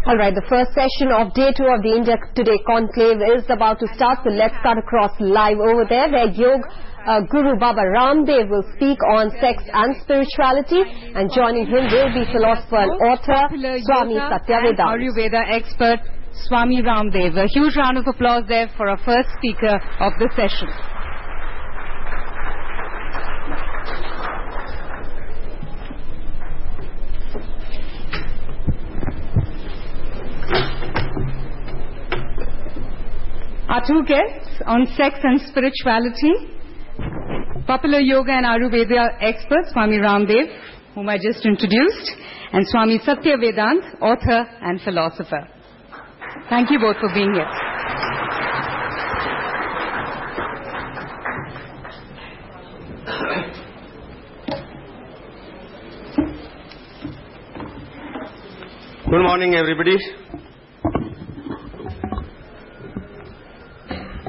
Alright, the first session of Day 2 of the India Today Conclave is about to start, so let's cut across live over there where Guru Baba Ramdev will speak on sex and spirituality, and joining him will be philosopher and author Swami Satyavedanta. Ayurveda expert Swami Ramdev. A huge round of applause there for our first speaker of the session. Our two guests on sex and spirituality, popular yoga and Ayurveda expert Swami Ramdev, whom I just introduced, and Swami Satyavedanta, author and philosopher. Thank you both for being here. Good morning, everybody.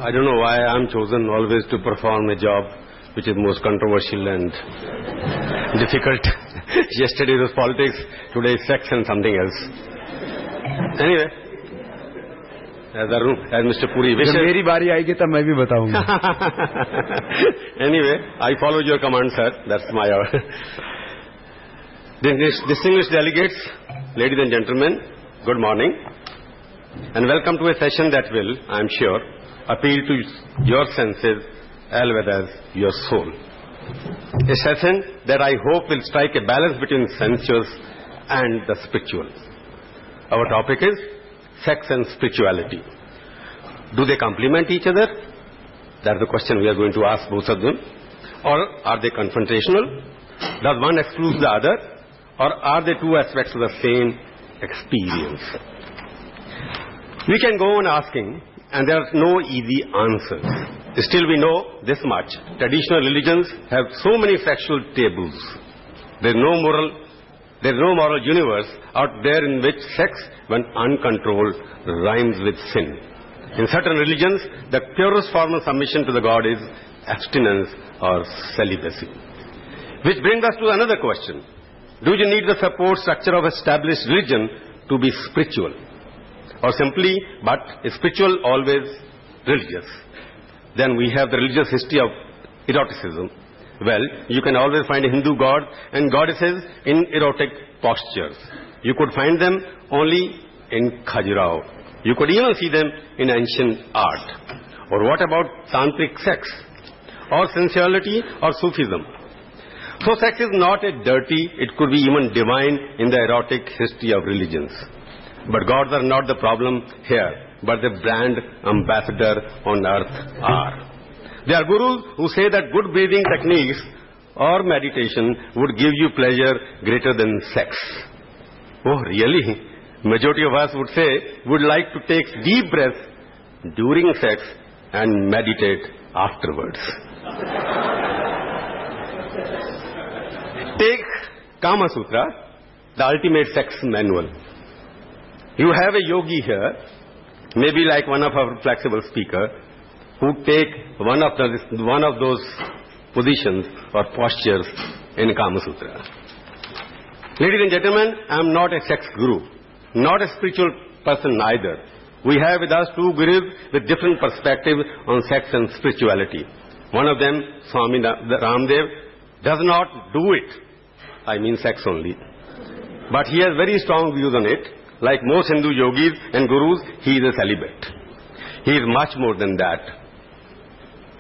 I don't know why I'm chosen always to perform a job which is most controversial and difficult. Yesterday was politics, today is sex and something else. Anyway, as Mr. Puri wishes. जब मेरी बारी आएगी तब मैं भी बताऊंगा. Anyway, I followed your command, sir. That's my order. Distinguished delegates, ladies and gentlemen, good morning, and welcome to a session that will, I am sure, appeal to your senses as well as your soul. A session that I hope will strike a balance between sensuous and the spiritual. Our topic is sex and spirituality. Do they complement each other? That's the question we are going to ask both of them. Or are they confrontational? Does one exclude the other? Or are they two aspects of the same experience? We can go on asking, and there are no easy answers. Still we know this much. Traditional religions have so many sexual taboos. There is no moral universe out there in which sex, when uncontrolled, rhymes with sin. In certain religions, the purest form of submission to the God is abstinence or celibacy. Which brings us to another question. Do you need the support structure of established religion to be spiritual? Or simply, but spiritual always religious? Then we have the religious history of eroticism. Well, you can always find a Hindu god and goddesses in erotic postures. You could find them only in Khajuraho. You could even see them in ancient art. Or what about tantric sex? Or sensuality or Sufism? So sex is not a dirty, it could be even divine in the erotic history of religions. But gods are not the problem here, but the brand ambassador on earth are. There are gurus who say that good breathing techniques or meditation would give you pleasure greater than sex. Oh, really? Majority of us would say would like to take deep breaths during sex and meditate afterwards. Take Kama Sutra, the ultimate sex manual. You have a yogi here, maybe like one of our flexible speakers, who take one of those positions or postures in Kama Sutra. Ladies and gentlemen, I am not a sex guru, not a spiritual person either. We have with us two gurus with different perspectives on sex and spirituality. One of them, Swami Ramdev, does not do it. I mean sex only. But he has very strong views on it. Like most Hindu yogis and gurus, he is a celibate. He is much more than that.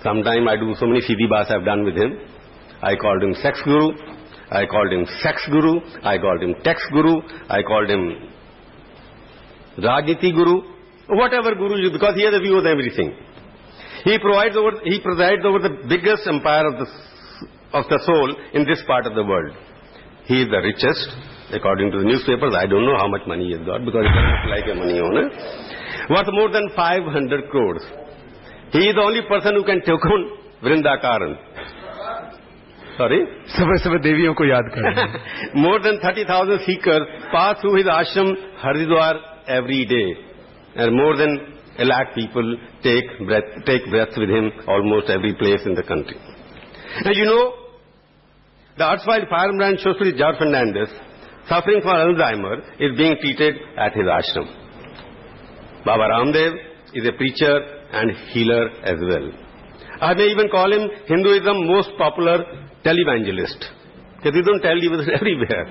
Sometime I do so many CD bars I've done with him. I called him sex guru. I called him sex guru. I called him text guru. I called him Rajniti guru. Whatever guru, because he has a view of everything. He presides over the biggest empire of the soul in this part of the world. He is the richest. According to the newspapers, I don't know how much money he has got because he doesn't look like a money owner. Worth more than 500 crores. He is the only person who can take on Vrindakaran. Sorry? सब देवियों को याद करें. More than 30,000 seekers pass through his ashram Haridwar every day. And more than 1 lakh people take breath with him almost every place in the country. And you know, the erstwhile firebrand Joseph Jar Fernandez suffering from Alzheimer, is being treated at his ashram. Baba Ramdev is a preacher and healer as well. I may even call him Hinduism's most popular televangelist, because he don't tell you everywhere.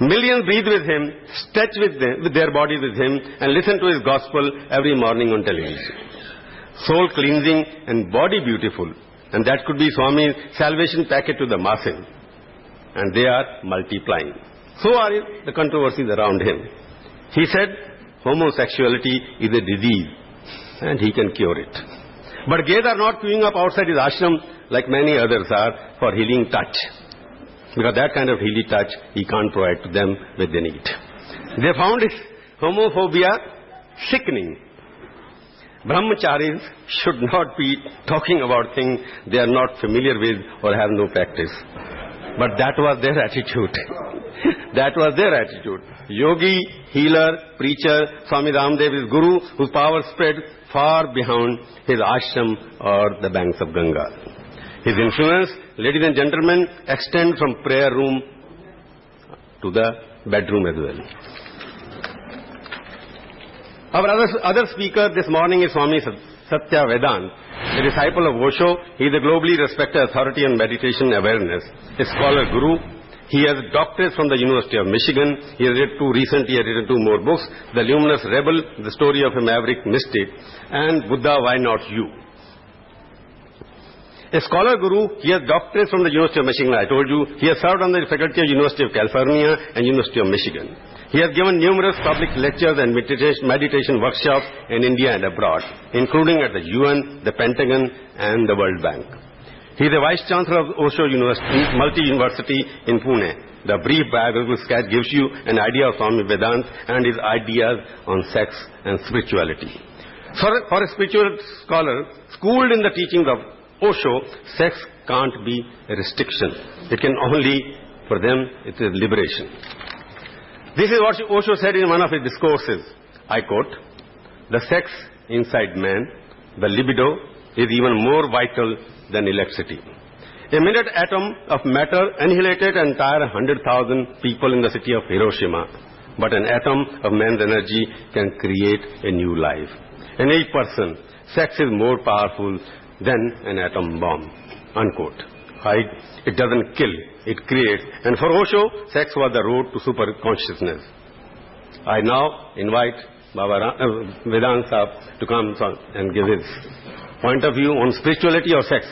Millions breathe with him, stretch with their bodies with him, and listen to his gospel every morning on television. Soul cleansing and body beautiful, and that could be Swami's salvation packet to the masses. And they are multiplying. So are the controversies around him. He said homosexuality is a disease and he can cure it. But gays are not queuing up outside his ashram like many others are for healing touch. Because that kind of healing touch he can't provide to them when they need. They found his homophobia sickening. Brahmacharis should not be talking about things they are not familiar with or have no practice. But that was their attitude. That was their attitude. Yogi, healer, preacher, Swami Ramdev is Guru, whose power spread far beyond his ashram or the banks of Ganga. His influence, ladies and gentlemen, extends from prayer room to the bedroom as well. Our other speaker this morning is Swami Satya Vedant, a disciple of Osho. He is a globally respected authority on meditation awareness, a scholar guru. He has doctorates from the University of Michigan. He has recently written two more books, The Luminous Rebel, The Story of a Maverick Mystic, and Buddha, Why Not You? A scholar guru, he has doctorates from the University of Michigan, I told you. He has served on the faculty of University of California and University of Michigan. He has given numerous public lectures and meditation workshops in India and abroad, including at the UN, the Pentagon, and the World Bank. He is the Vice Chancellor of Osho University, Multi-University in Pune. The brief biographical sketch gives you an idea of Swami Vedant and his ideas on sex and spirituality. For a spiritual scholar, schooled in the teachings of Osho, sex can't be a restriction. It can only, for them, it is liberation. This is what Osho said in one of his discourses. I quote, "The sex inside man, the libido, is even more vital than electricity. A minute atom of matter annihilated an entire 100,000 people in the city of Hiroshima. But an atom of man's energy can create a new life. In each person, sex is more powerful than an atom bomb." Unquote. It doesn't kill, it creates. And for Osho, sex was the road to super consciousness. I now invite Baba Vedant Sahib to come and give his point of view on spirituality or sex.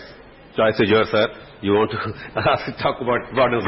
Choice is yours, sir. You want to talk about bottom.